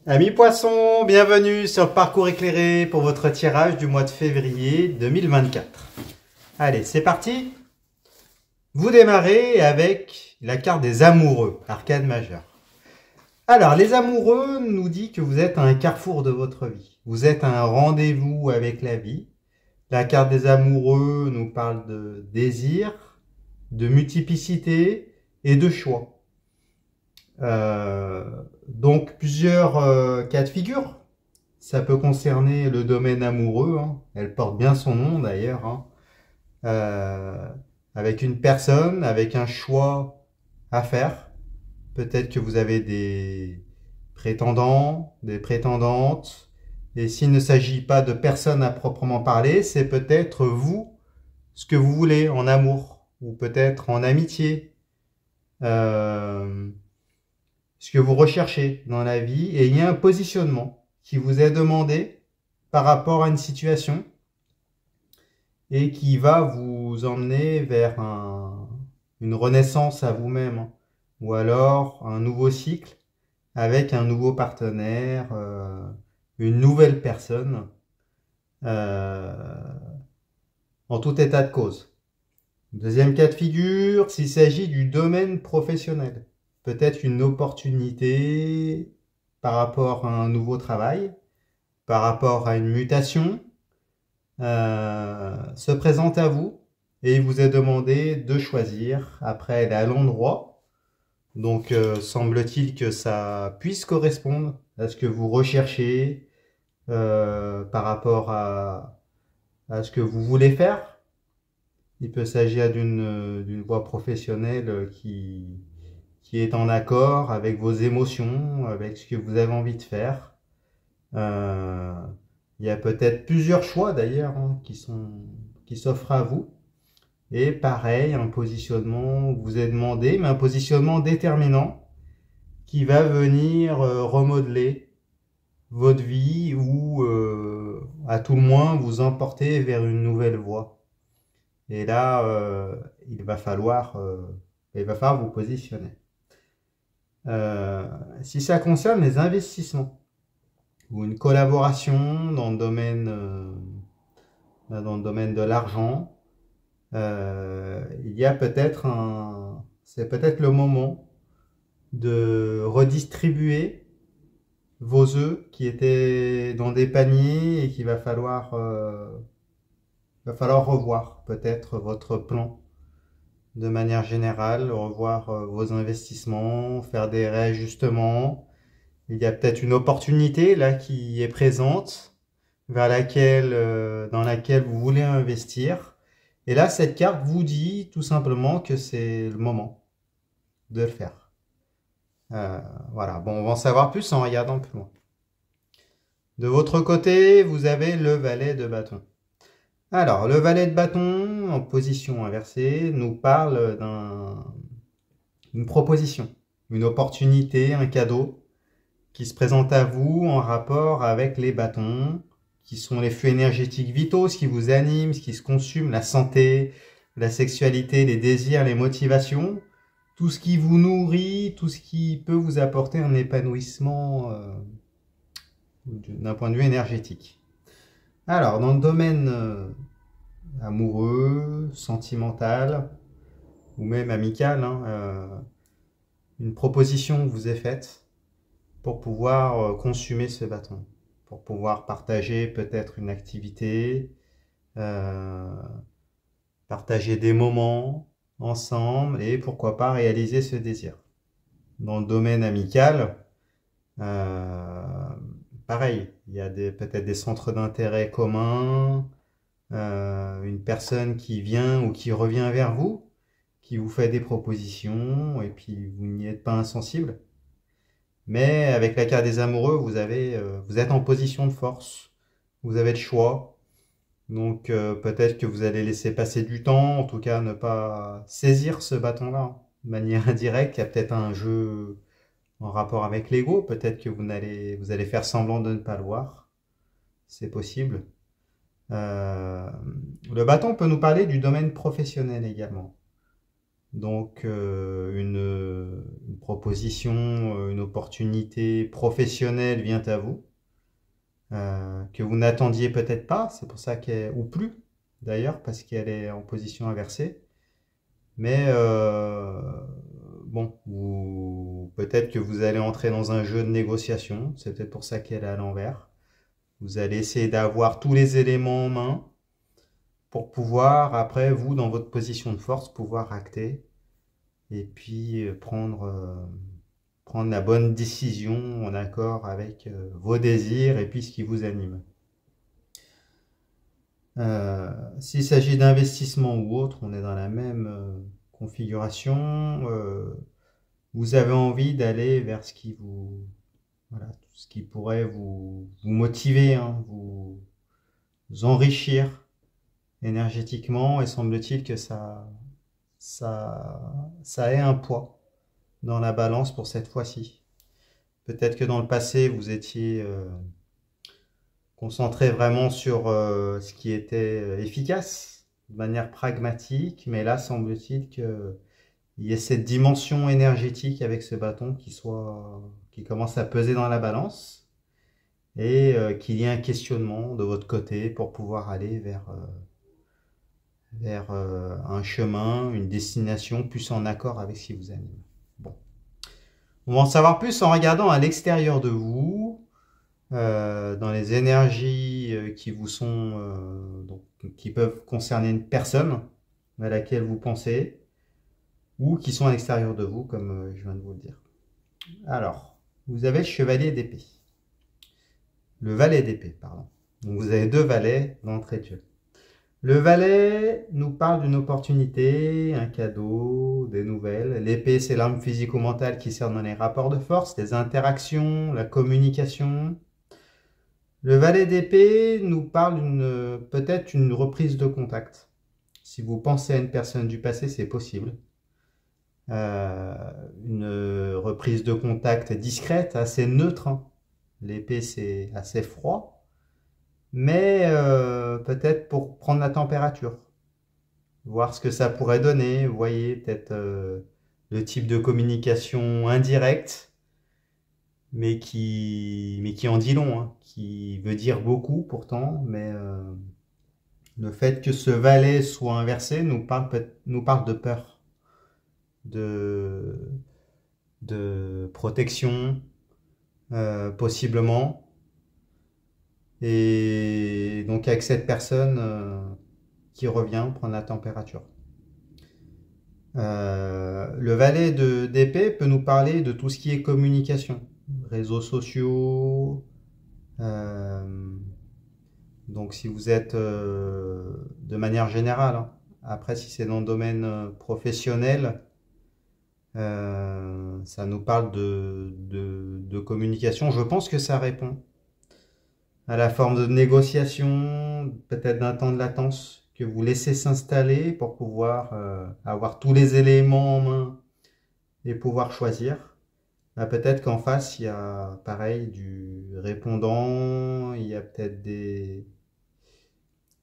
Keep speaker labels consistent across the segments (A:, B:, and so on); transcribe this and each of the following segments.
A: Amis poissons, bienvenue sur le parcours éclairé pour votre tirage du mois de février 2024. Allez, c'est parti. Vous démarrez avec la carte des amoureux, arcane majeure. Alors, les amoureux nous dit que vous êtes à un carrefour de votre vie. Vous êtes à un rendez-vous avec la vie. La carte des amoureux nous parle de désir, de multiplicité et de choix. Donc plusieurs cas de figure. Ça peut concerner le domaine amoureux, hein. Elle porte bien son nom d'ailleurs, hein. Euh, avec une personne, avec un choix à faire. Peut-être que vous avez des prétendants, des prétendantes. Et s'il ne s'agit pas de personne à proprement parler, c'est peut-être vous, ce que vous voulez en amour, ou peut-être en amitié. Euh, Ce que vous recherchez dans la vie, et il y a un positionnement qui vous est demandé par rapport à une situation et qui va vous emmener vers une renaissance à vous-même, hein, ou alors un nouveau cycle avec un nouveau partenaire, une nouvelle personne, euh, en tout état de cause. Deuxième cas de figure, s'il s'agit du domaine professionnel. Peut-être une opportunité par rapport à un nouveau travail, par rapport à une mutation, se présente à vous et il vous est demandé de choisir. Après, elle est à l'endroit. Donc, semble-t-il que ça puisse correspondre à ce que vous recherchez par rapport à ce que vous voulez faire. Il peut s'agir d'une voie professionnelle qui est en accord avec vos émotions, avec ce que vous avez envie de faire. Euh, il y a peut-être plusieurs choix d'ailleurs, hein, qui s'offrent à vous. Et pareil, un positionnement vous est demandé, mais un positionnement déterminant qui va venir remodeler votre vie ou à tout le moins vous emporter vers une nouvelle voie. Et là, il va falloir vous positionner. Si ça concerne les investissements ou une collaboration dans le domaine de l'argent, il y a c'est peut-être le moment de redistribuer vos œufs qui étaient dans des paniers et qu'il va falloir revoir peut-être votre plan de manière générale, revoir vos investissements, faire des réajustements. Il y a peut-être une opportunité là qui est présente, dans laquelle vous voulez investir. Et là, cette carte vous dit tout simplement que c'est le moment de le faire. Voilà. Bon, on va en savoir plus en regardant plus loin. De votre côté, vous avez le valet de bâton. Alors, le valet de bâton, en position inversée, nous parle d'une proposition, une opportunité, un cadeau qui se présente à vous en rapport avec les bâtons, qui sont les flux énergétiques vitaux, ce qui vous anime, ce qui se consume, la santé, la sexualité, les désirs, les motivations, tout ce qui vous nourrit, tout ce qui peut vous apporter un épanouissement d'un point de vue énergétique. Alors, dans le domaine amoureux, sentimental, ou même amical, hein, une proposition vous est faite pour pouvoir consumer ce bâton, pour pouvoir partager peut-être une activité, euh, partager des moments ensemble et pourquoi pas réaliser ce désir. Dans le domaine amical, euh, pareil, il y a peut-être des centres d'intérêt communs, une personne qui vient ou qui revient vers vous, qui vous fait des propositions et puis vous n'y êtes pas insensible. Mais avec la carte des amoureux, vous êtes en position de force, vous avez le choix. Donc peut-être que vous allez laisser passer du temps, en tout cas ne pas saisir ce bâton-là de manière indirecte. Il y a peut-être un jeu en rapport avec l'ego, peut-être que vous allez faire semblant de ne pas le voir. C'est possible. Euh, le bâton peut nous parler du domaine professionnel également. Donc une proposition, une opportunité professionnelle vient à vous, que vous n'attendiez peut-être pas, c'est pour ça ou plus d'ailleurs, parce qu'elle est en position inversée. Mais bon, peut-être que vous allez entrer dans un jeu de négociation, c'est peut-être pour ça qu'elle est à l'envers. Vous allez essayer d'avoir tous les éléments en main pour pouvoir, après, vous, dans votre position de force, pouvoir acter et puis prendre la bonne décision en accord avec vos désirs et puis ce qui vous anime. S'il s'agit d'investissement ou autre, on est dans la même configuration. Vous avez envie d'aller vers ce qui voilà, ce qui pourrait vous motiver, hein, vous enrichir énergétiquement, et semble-t-il que ça ait un poids dans la balance pour cette fois-ci. Peut-être que dans le passé, vous étiez concentré vraiment sur ce qui était efficace, de manière pragmatique, mais là, semble-t-il qu'il y ait cette dimension énergétique avec ce bâton qui commence à peser dans la balance, et qu'il y ait un questionnement de votre côté pour pouvoir aller vers un chemin, une destination plus en accord avec ce qui vous anime. Bon. On va en savoir plus en regardant à l'extérieur de vous, dans les énergies qui vous sont, donc, qui peuvent concerner une personne à laquelle vous pensez, ou qui sont à l'extérieur de vous, comme je viens de vous le dire. Alors, vous avez le chevalier d'épée. Le valet d'épée, pardon. Donc vous avez deux valets d'entrée de jeu. Le valet nous parle d'une opportunité, un cadeau, des nouvelles. L'épée, c'est l'arme physico-mentale qui sert dans les rapports de force, les interactions, la communication. Le valet d'épée nous parle peut-être une reprise de contact. Si vous pensez à une personne du passé, c'est possible. Une reprise de contact discrète, assez neutre, hein. L'épée, c'est assez froid. Mais peut-être pour prendre la température, voir ce que ça pourrait donner. Vous voyez, peut-être le type de communication indirecte, mais qui en dit long, hein, qui veut dire beaucoup pourtant, mais le fait que ce valet soit inversé nous parle de peur, de protection, possiblement. Et donc avec cette personne qui revient prendre la température. Le valet d'épée peut nous parler de tout ce qui est communication, réseaux sociaux. Donc si vous êtes de manière générale, hein. Après si c'est dans le domaine professionnel, ça nous parle de communication. Je pense que ça répond à la forme de négociation, peut-être d'un temps de latence que vous laissez s'installer pour pouvoir avoir tous les éléments en main et pouvoir choisir. Là, peut-être qu'en face, il y a pareil du répondant, il y a peut-être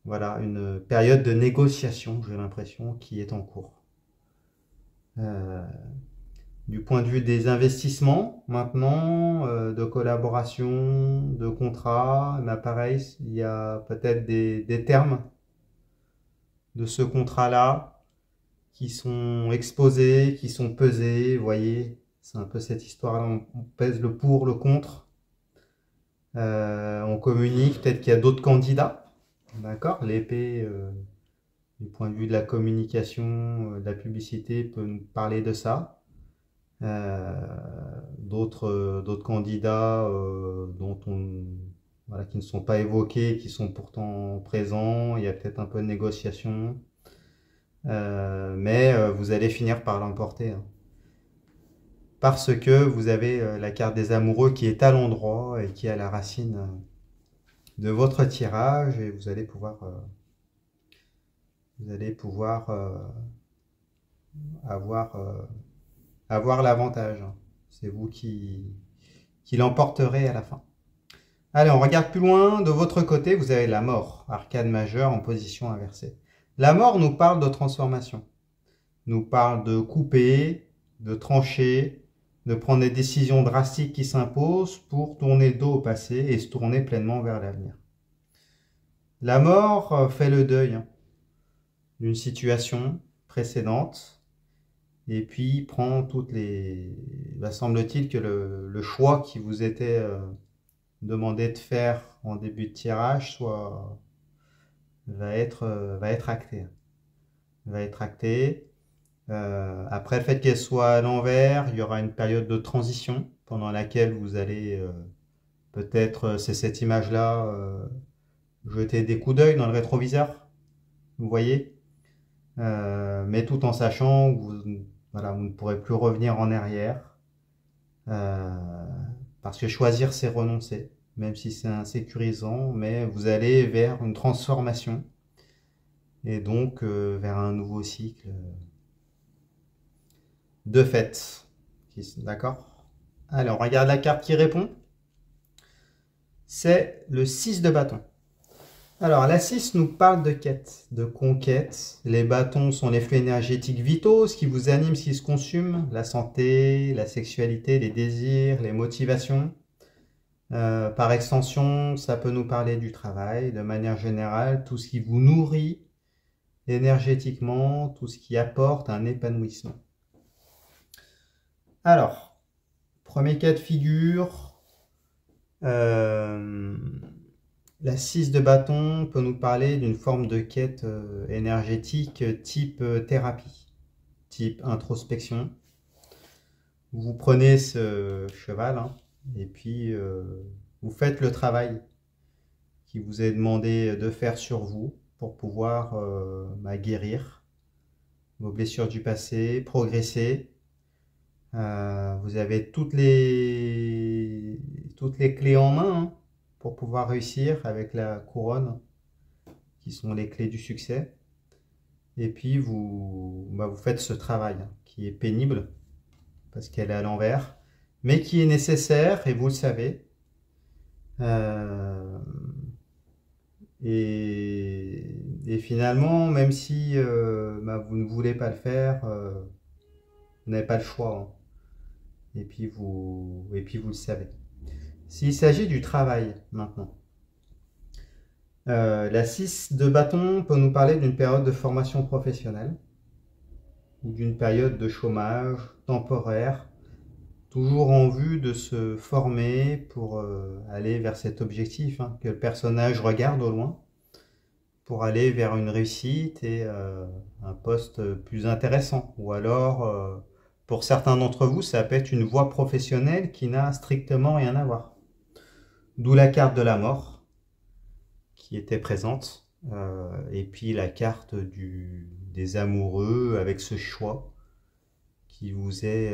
A: voilà, une période de négociation, j'ai l'impression, qui est en cours. Du point de vue des investissements, maintenant, de collaboration, de contrats, mais pareil, il y a peut-être des termes de ce contrat-là qui sont exposés, qui sont pesés. Vous voyez, c'est un peu cette histoire-là. On pèse le pour, le contre. On communique. Peut-être qu'il y a d'autres candidats. D'accord? L'épée, du point de vue de la communication, de la publicité, peut nous parler de ça. D'autres candidats voilà, qui ne sont pas évoqués, qui sont pourtant présents. Il y a peut-être un peu de négociation, mais vous allez finir par l'emporter, hein. Parce que vous avez la carte des amoureux qui est à l'endroit et qui est à la racine de votre tirage, et vous allez pouvoir avoir l'avantage. C'est vous qui l'emporterez à la fin. Allez, on regarde plus loin. De votre côté, vous avez la mort, arcane majeure en position inversée. La mort nous parle de transformation. nous parle de couper, de trancher, de prendre des décisions drastiques qui s'imposent pour tourner le dos au passé et se tourner pleinement vers l'avenir. La mort fait le deuil d'une situation précédente et puis prend toutes les... semble-t-il que le choix qui vous était demandé de faire en début de tirage va être acté. Va être acté. Après le fait qu'elle soit à l'envers, il y aura une période de transition pendant laquelle vous allez peut-être, c'est cette image-là, jeter des coups d'œil dans le rétroviseur, vous voyez, mais tout en sachant que voilà, vous ne pourrez plus revenir en arrière, euh, parce que choisir, c'est renoncer, même si c'est insécurisant, mais vous allez vers une transformation, et donc vers un nouveau cycle de fait. D'accord? Alors, on regarde la carte qui répond. C'est le 6 de bâton. Alors, la 6 nous parle de quête, de conquête. Les bâtons sont les flux énergétiques vitaux, ce qui vous anime, ce qui se consume, la santé, la sexualité, les désirs, les motivations. Par extension, ça peut nous parler du travail, de manière générale, tout ce qui vous nourrit énergétiquement, tout ce qui apporte un épanouissement. Alors, premier cas de figure, la 6 de bâton peut nous parler d'une forme de quête énergétique type thérapie, type introspection. Vous prenez ce cheval et puis vous faites le travail qui vous est demandé de faire sur vous pour pouvoir guérir vos blessures du passé, progresser. Vous avez toutes les clés en main pour pouvoir réussir avec la couronne, qui sont les clés du succès. Et puis vous faites ce travail qui est pénible, parce qu'elle est à l'envers, mais qui est nécessaire, et vous le savez. Et finalement, même si vous ne voulez pas le faire, vous n'avez pas le choix. Et puis vous le savez. S'il s'agit du travail maintenant, la 6 de bâton peut nous parler d'une période de formation professionnelle ou d'une période de chômage temporaire, toujours en vue de se former pour aller vers cet objectif que le personnage regarde au loin, pour aller vers une réussite et un poste plus intéressant. Ou alors, pour certains d'entre vous, ça peut être une voie professionnelle qui n'a strictement rien à voir. D'où la carte de la mort qui était présente, et puis la carte des amoureux avec ce choix qui vous est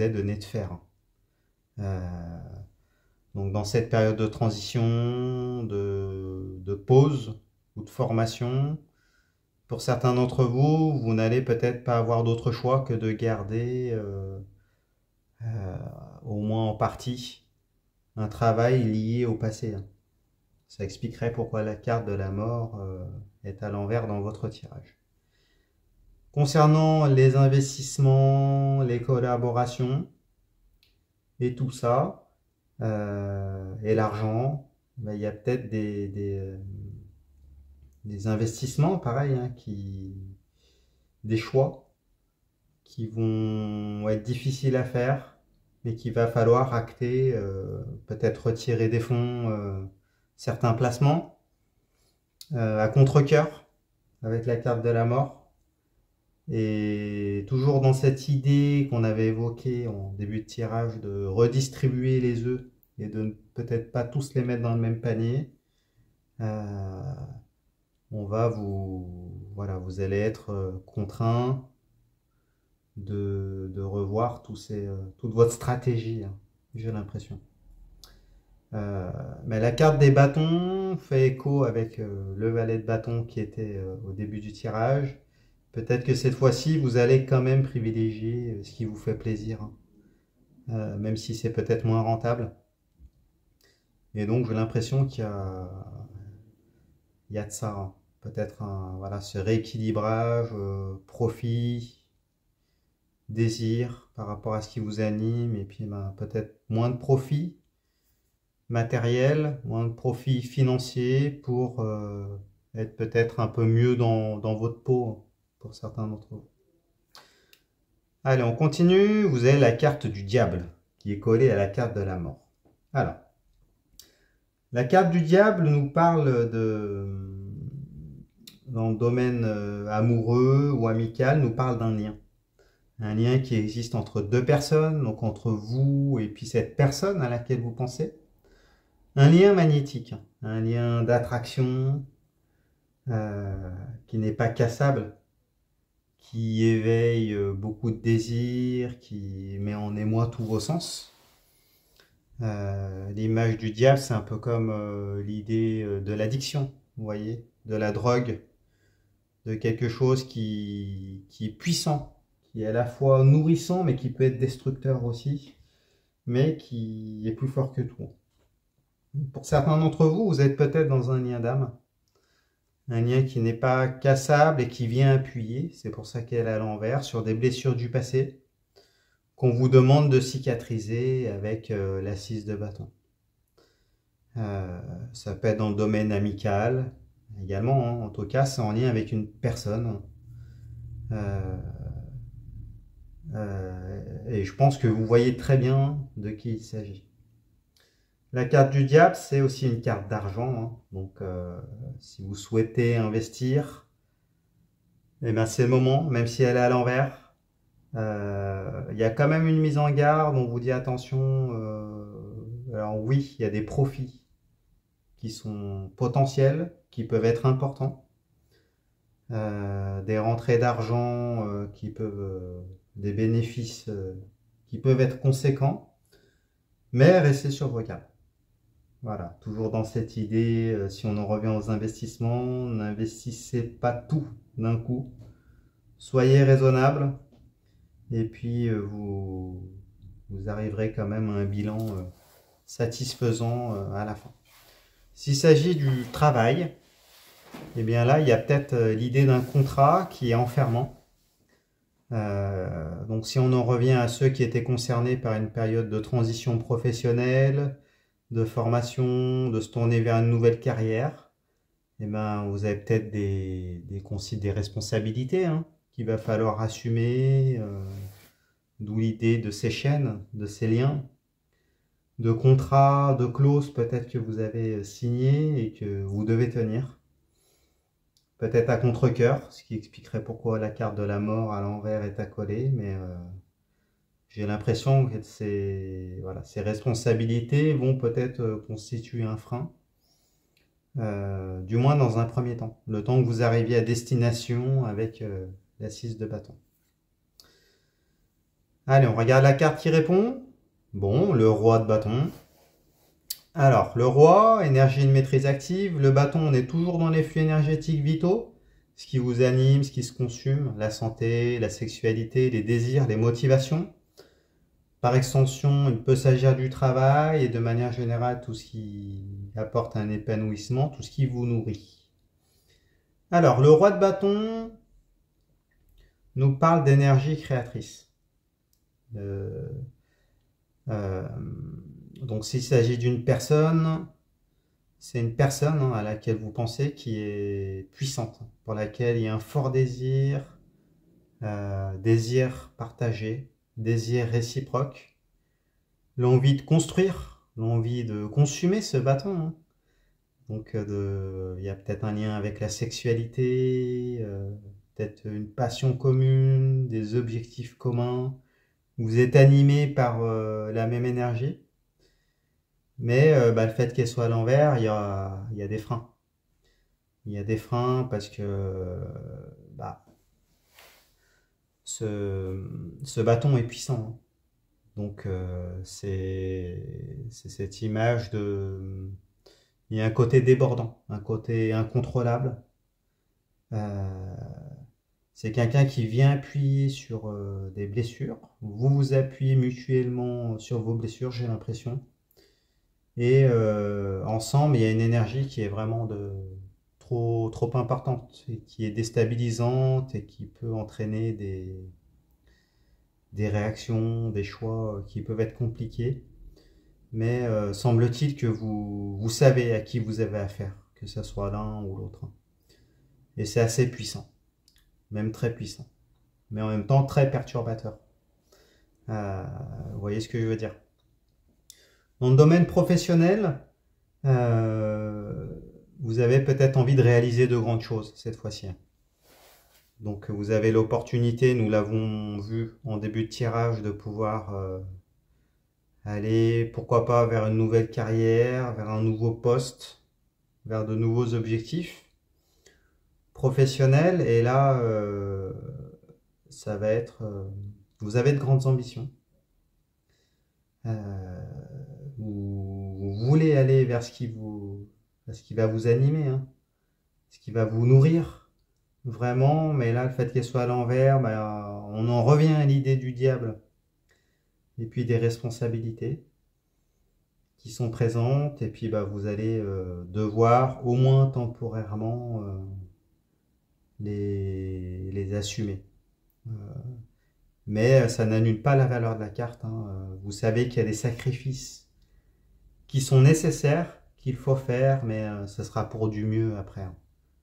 A: donné de faire. Donc dans cette période de transition, de pause ou de formation, pour certains d'entre vous, vous n'allez peut-être pas avoir d'autre choix que de garder, au moins en partie, un travail lié au passé. Ça expliquerait pourquoi la carte de la mort est à l'envers dans votre tirage. Concernant les investissements, les collaborations et tout ça, et l'argent, il y a peut-être des investissements, pareil, des choix qui vont être difficiles à faire, mais qu'il va falloir acter, peut-être retirer des fonds, certains placements, à contre-cœur, avec la carte de la mort. Et toujours dans cette idée qu'on avait évoquée en début de tirage de redistribuer les œufs et de peut-être pas tous les mettre dans le même panier, vous allez être contraint de revoir toute votre stratégie, j'ai l'impression. Mais la carte des bâtons fait écho avec le valet de bâton qui était au début du tirage. Peut-être que cette fois-ci, vous allez quand même privilégier ce qui vous fait plaisir, même si c'est peut-être moins rentable. Et donc, j'ai l'impression qu'il y a de ça, peut-être voilà, ce rééquilibrage, profit, désir par rapport à ce qui vous anime, et puis peut-être moins de profit matériel, moins de profit financier pour être peut-être un peu mieux dans votre peau pour certains d'entre vous. Allez, on continue. Vous avez la carte du diable qui est collée à la carte de la mort. Alors, la carte du diable nous parle dans le domaine amoureux ou amical, nous parle d'un lien. Un lien qui existe entre deux personnes, donc entre vous et puis cette personne à laquelle vous pensez. Un lien magnétique, un lien d'attraction qui n'est pas cassable, qui éveille beaucoup de désirs, qui met en émoi tous vos sens. L'image du diable, c'est un peu comme l'idée de l'addiction, vous voyez, de la drogue, de quelque chose qui est puissant, qui est à la fois nourrissant, mais qui peut être destructeur aussi, mais qui est plus fort que tout. Pour certains d'entre vous, vous êtes peut-être dans un lien d'âme, un lien qui n'est pas cassable et qui vient appuyer, c'est pour ça qu'elle est à l'envers, sur des blessures du passé, qu'on vous demande de cicatriser avec la 6 de bâton. Ça peut être dans le domaine amical également, hein. En tout cas c'est en lien avec une personne. Et je pense que vous voyez très bien de qui il s'agit. La carte du diable, c'est aussi une carte d'argent, hein. Donc si vous souhaitez investir, eh ben, c'est le moment, même si elle est à l'envers. Il y a quand même une mise en garde, on vous dit attention. Alors oui, il y a des profits qui sont potentiels, qui peuvent être importants. Des rentrées d'argent qui peuvent, des bénéfices qui peuvent être conséquents, mais restez sur vos gardes. Voilà, toujours dans cette idée, si on en revient aux investissements, n'investissez pas tout d'un coup. Soyez raisonnable et puis vous arriverez quand même à un bilan satisfaisant à la fin. S'il s'agit du travail, eh bien là, il y a peut-être l'idée d'un contrat qui est enfermant. Donc si on en revient à ceux qui étaient concernés par une période de transition professionnelle, de formation, de se tourner vers une nouvelle carrière, eh ben, vous avez peut-être des responsabilités hein, qu'il va falloir assumer, d'où l'idée de ces chaînes, de ces liens, de contrats, de clauses peut-être que vous avez signées et que vous devez tenir. Peut-être à contre-cœur, ce qui expliquerait pourquoi la carte de la mort à l'envers est accolée, mais j'ai l'impression que ces responsabilités vont peut-être constituer un frein, du moins dans un premier temps, le temps que vous arriviez à destination avec la 6 de bâton. Allez, on regarde la carte qui répond. Bon, le roi de bâton. Alors, le roi, énergie de maîtrise active. Le bâton, on est toujours dans les flux énergétiques vitaux. Ce qui vous anime, ce qui se consume, la santé, la sexualité, les désirs, les motivations. Par extension, il peut s'agir du travail et de manière générale, tout ce qui apporte un épanouissement, tout ce qui vous nourrit. Alors, le roi de bâton nous parle d'énergie créatrice. Donc, s'il s'agit d'une personne, c'est une personne hein, à laquelle vous pensez qui est puissante, pour laquelle il y a un fort désir, désir partagé, désir réciproque, l'envie de construire, l'envie de consommer ce bâton. Hein. Donc il y a peut-être un lien avec la sexualité, peut-être une passion commune, des objectifs communs. Vous êtes animé par la même énergie. Mais le fait qu'elle soit à l'envers, il y a des freins. Il y a des freins parce que ce bâton est puissant. Hein. Donc c'est cette image de... Il y a un côté débordant, un côté incontrôlable. C'est quelqu'un qui vient appuyer sur des blessures. Vous vous appuyez mutuellement sur vos blessures, j'ai l'impression. Et ensemble, il y a une énergie qui est vraiment trop importante et qui est déstabilisante et qui peut entraîner des réactions, des choix qui peuvent être compliqués. Mais semble-t-il que vous savez à qui vous avez affaire, que ce soit l'un ou l'autre. Et c'est assez puissant, même très puissant, mais en même temps très perturbateur. Vous voyez ce que je veux dire? Dans le domaine professionnel, vous avez peut-être envie de réaliser de grandes choses cette fois-ci. Donc vous avez l'opportunité, nous l'avons vu en début de tirage, de pouvoir aller, pourquoi pas, vers une nouvelle carrière, vers un nouveau poste, vers de nouveaux objectifs professionnels. Et là, ça va être... vous avez de grandes ambitions. Vous voulez aller vers ce qui va vous animer, hein, ce qui va vous nourrir, vraiment. Mais là, le fait qu'elle soit à l'envers, on en revient à l'idée du diable. Et puis des responsabilités qui sont présentes. Et puis vous allez devoir, au moins temporairement, les assumer. Mais ça n'annule pas la valeur de la carte. Hein. Vous savez qu'il y a des sacrifices qui sont nécessaires, qu'il faut faire, mais ce sera pour du mieux après, hein,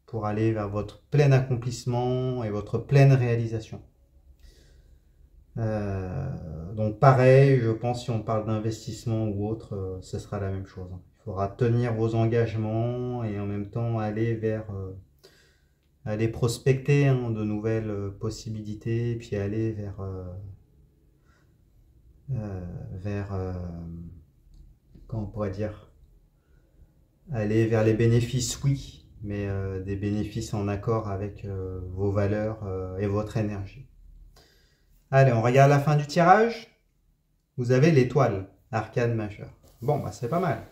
A: pour aller vers votre plein accomplissement et votre pleine réalisation. Donc pareil, je pense si on parle d'investissement ou autre, ce sera la même chose. Hein. Il faudra tenir vos engagements et en même temps aller aller prospecter, hein, de nouvelles possibilités, et puis aller comment on pourrait dire, aller vers les bénéfices, oui, mais des bénéfices en accord avec vos valeurs et votre énergie. Allez, on regarde la fin du tirage. Vous avez l'étoile, arcane majeur. Bon, c'est pas mal.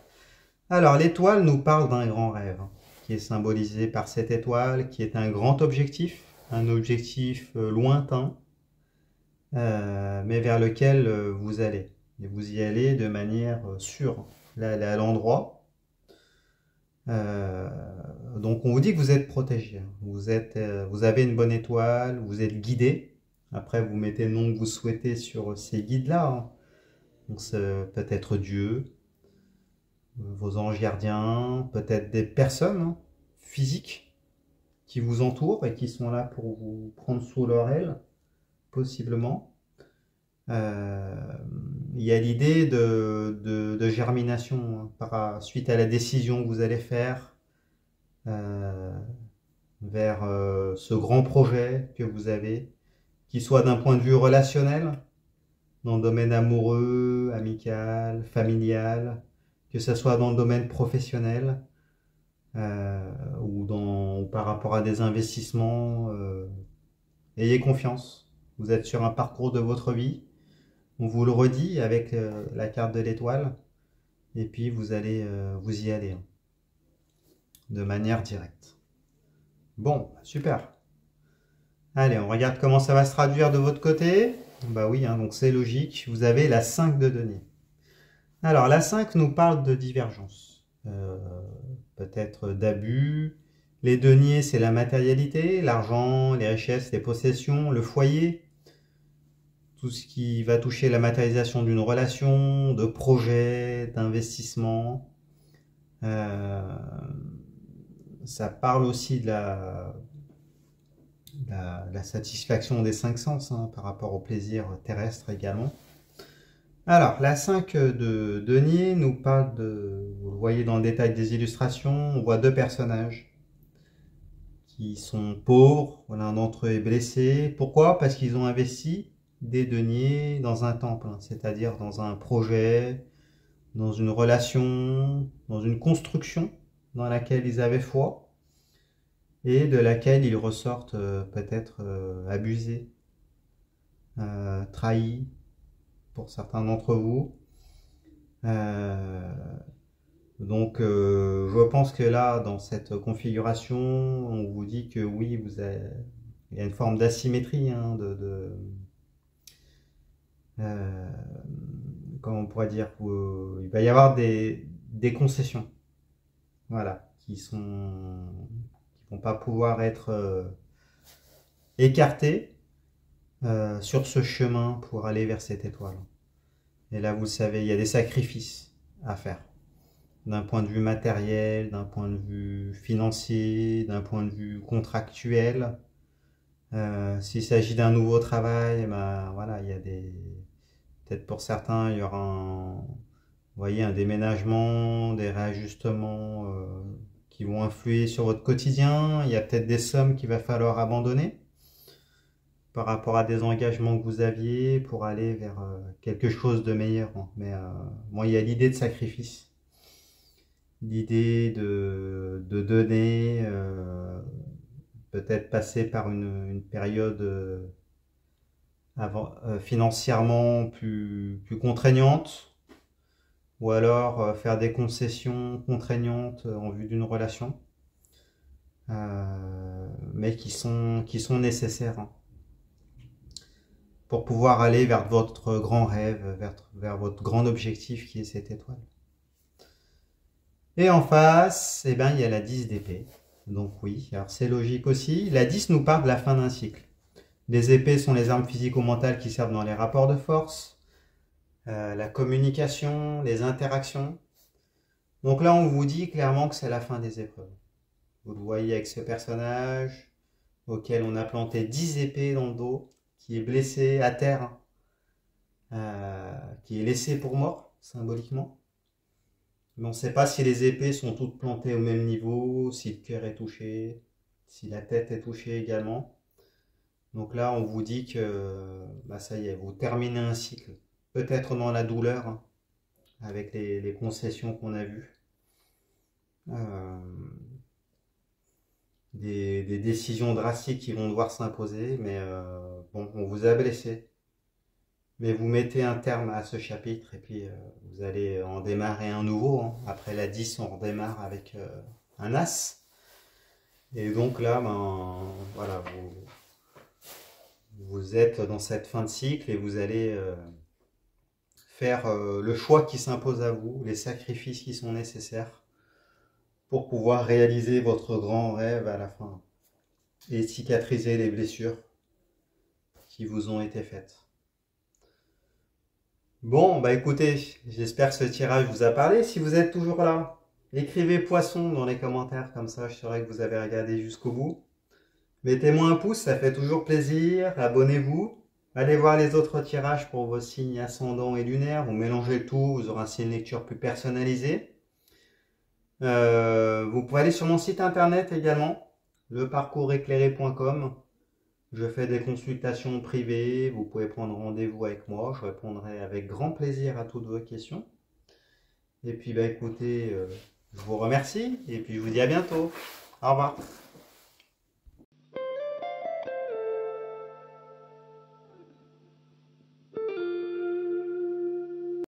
A: Alors, l'étoile nous parle d'un grand rêve, hein, qui est symbolisé par cette étoile, qui est un grand objectif, un objectif lointain, mais vers lequel vous allez. Et vous y allez de manière sûre. Là, elle est à l'endroit. Donc, on vous dit que vous êtes protégé. Vous avez une bonne étoile, vous êtes guidé. Après, vous mettez le nom que vous souhaitez sur ces guides-là. Hein. Donc, peut-être Dieu, vos anges gardiens, peut-être des personnes, hein, physiques qui vous entourent et qui sont là pour vous prendre sous leur aile, possiblement. Il y a l'idée de germination, hein, suite à la décision que vous allez faire vers ce grand projet que vous avez, qu'il soit d'un point de vue relationnel, dans le domaine amoureux, amical, familial, que ce soit dans le domaine professionnel ou par rapport à des investissements. Ayez confiance, vous êtes sur un parcours de votre vie. On vous le redit avec la carte de l'étoile, et puis vous y aller, hein, de manière directe. Bon, super. Allez, on regarde comment ça va se traduire de votre côté. Bah oui, hein, donc c'est logique. Vous avez la 5 de denier. Alors, la 5 nous parle de divergence, peut-être d'abus. Les deniers, c'est la matérialité, l'argent, les richesses, les possessions, le foyer. Tout ce qui va toucher la matérialisation d'une relation, de projet, d'investissement. Ça parle aussi de la satisfaction des 5 sens, hein, par rapport au plaisir terrestre également. Alors, la 5 de denier nous parle vous le voyez dans le détail des illustrations, on voit deux personnages qui sont pauvres, l'un d'entre eux est blessé. Pourquoi? Parce qu'ils ont investi des deniers dans un temple, hein, c'est-à-dire dans un projet, dans une relation, dans une construction dans laquelle ils avaient foi et de laquelle ils ressortent peut-être abusés, trahis pour certains d'entre vous. Donc je pense que là, dans cette configuration, on vous dit que oui, il y a une forme d'asymétrie, hein, comment on pourrait dire, il va y avoir des concessions, voilà, qui sont vont pas pouvoir être écartés sur ce chemin pour aller vers cette étoile. Et là, vous savez, il y a des sacrifices à faire. D'un point de vue matériel, d'un point de vue financier, d'un point de vue contractuel. S'il s'agit d'un nouveau travail, ben, voilà, il y a des... Peut-être pour certains, il y aura vous voyez, un déménagement, des réajustements qui vont influer sur votre quotidien. Il y a peut-être des sommes qu'il va falloir abandonner par rapport à des engagements que vous aviez pour aller vers quelque chose de meilleur. Mais bon, il y a l'idée de sacrifice, l'idée de donner, peut-être passer par une période financièrement plus contraignante, ou alors faire des concessions contraignantes en vue d'une relation, mais qui sont nécessaires, hein, pour pouvoir aller vers votre grand rêve, vers votre grand objectif qui est cette étoile. Et en face, eh ben, il y a la 10 d'épée. Donc oui, alors c'est logique aussi. La 10 nous parle de la fin d'un cycle. Les épées sont les armes physico-mentales qui servent dans les rapports de force, la communication, les interactions. Donc là, on vous dit clairement que c'est la fin des épreuves. Vous le voyez avec ce personnage auquel on a planté 10 épées dans le dos, qui est blessé à terre, qui est laissé pour mort, symboliquement. Mais on ne sait pas si les épées sont toutes plantées au même niveau, si le cœur est touché, si la tête est touchée également. Donc là, on vous dit que bah ça y est, vous terminez un cycle. Peut-être dans la douleur, hein, avec les concessions qu'on a vues. Des décisions drastiques qui vont devoir s'imposer, mais bon, on vous a blessé. Mais vous mettez un terme à ce chapitre et puis vous allez en démarrer un nouveau, hein. Après la 10, on redémarre avec un As. Et donc là, ben, voilà, vous êtes dans cette fin de cycle et vous allez faire le choix qui s'impose à vous, les sacrifices qui sont nécessaires pour pouvoir réaliser votre grand rêve à la fin et cicatriser les blessures qui vous ont été faites. Bon, bah écoutez, j'espère que ce tirage vous a parlé. Si vous êtes toujours là, écrivez poisson dans les commentaires, comme ça je saurai que vous avez regardé jusqu'au bout. Mettez-moi un pouce, ça fait toujours plaisir. Abonnez-vous. Allez voir les autres tirages pour vos signes ascendants et lunaires. Vous mélangez le tout, vous aurez ainsi une lecture plus personnalisée. Vous pouvez aller sur mon site internet également, leparcourseclairé.com. Je fais des consultations privées, vous pouvez prendre rendez-vous avec moi, je répondrai avec grand plaisir à toutes vos questions. Et puis bah écoutez, je vous remercie et puis je vous dis à bientôt. Au revoir.